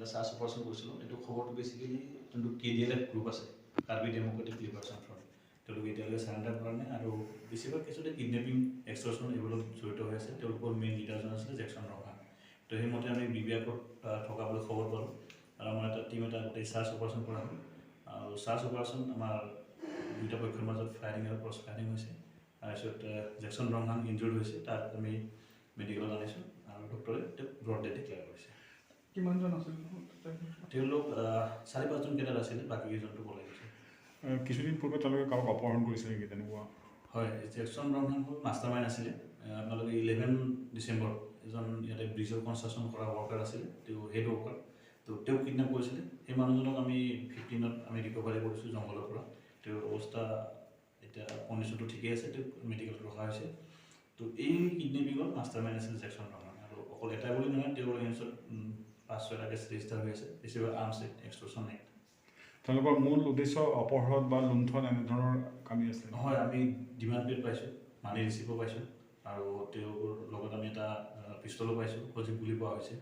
এটা search operation কৰিছিলোঁ। এইটো খবৰটো বেচিকেলি যোনটো KDLF গ্ৰুপ আছে, কাৰ্বি ডেম'ক্ৰেটিক লিবাৰেশ্যন ফ্ৰণ্ট, তেওঁলোকে এতিয়ালৈকে চাৰেণ্ডাৰ কৰা নাই আৰু বেছিভাগ কেছতে কিডনেপিং, এক্সটৰ্চন এইবোৰত জড়িত হৈ আছে। তেওঁলোকৰ মেইন লিডাৰজন আছিলে জেকচন ৰংহান। তো সেইমতে আমি BBIত থকা বুলি খবৰ পালোঁ আৰু আমাৰ এটা টিম এটা গোটেই চাৰ্চ অপাৰেশ্যন কৰা হ'ল। আৰু চাৰ্চ অপাৰেশ্যন আমাৰ দুইটা পক্ষৰ মাজত ফায়াৰিং আৰু ক্ৰছ ফায়াৰিং হৈছে। তাৰপিছত জেকচন ৰংহান ইনজুৰ্ড হৈছে, তাক আমি মেডিকেলত আনিছোঁ আৰু ডক্টৰে তেওঁক ব্ৰড ডেথ ডিক্লেয়াৰ কৰিছে। কিমানজন আছিল তেওঁলোক 4-5জন কেইটাত আছিলে, বাকী কেইজনটো পলাই গৈছে। কিছুদিন পূৰ্বে তেওঁলোকে কাৰোবাক অপহৰণ কৰিছে নেকি তেনেকুৱা? হয়, জেকচন ৰংহান হ'ল মাষ্টাৰ মাইণ্ড আছিলে। আপোনালোকে 11 ডিচেম্বৰ এজন ইয়াতে ব্ৰিজৰ কনষ্ট্ৰাকশ্যন কৰা ৱৰ্কাৰ আছিলে, তেওঁ হেড ৱৰ্কাৰ। তো তেওঁক কিডনেপ কৰিছিলে। সেই মানুহজনক আমি 15ত আমি ৰিকভাৰী কৰিছোঁ জংঘলৰ পৰা। তেওঁৰ অৱস্থা এতিয়া কণ্ডিশ্যনটো ঠিকেই আছে, তেওঁক মেডিকেলত ৰখা হৈছে। তো এই কিডনেপিঙৰ মাষ্টাৰ মাইণ্ড আছিল জেকচন ৰংহান। আৰু অকল এটা বুলি নহয়, তেওঁৰ এগেইনষ্টত 5-6টা কেছ ৰেজিষ্টাৰ হৈ আছে, বেছিভাগ আৰ্মছ এক্ট, এক্সটৰ্চন এক্ট। তেওঁলোকৰ মূল উদ্দেশ্য অপহৰণ বা লুণ্ঠন এনেধৰণৰ কামি আছে? হয়, আমি ডিমাণ্ড পেড পাইছোঁ, মানি ৰিচিপ্টো পাইছোঁ আৰু তেওঁৰ লগত আমি এটা পিষ্টলো পাইছোঁ, সজীৱ গুলি পোৱা হৈছে।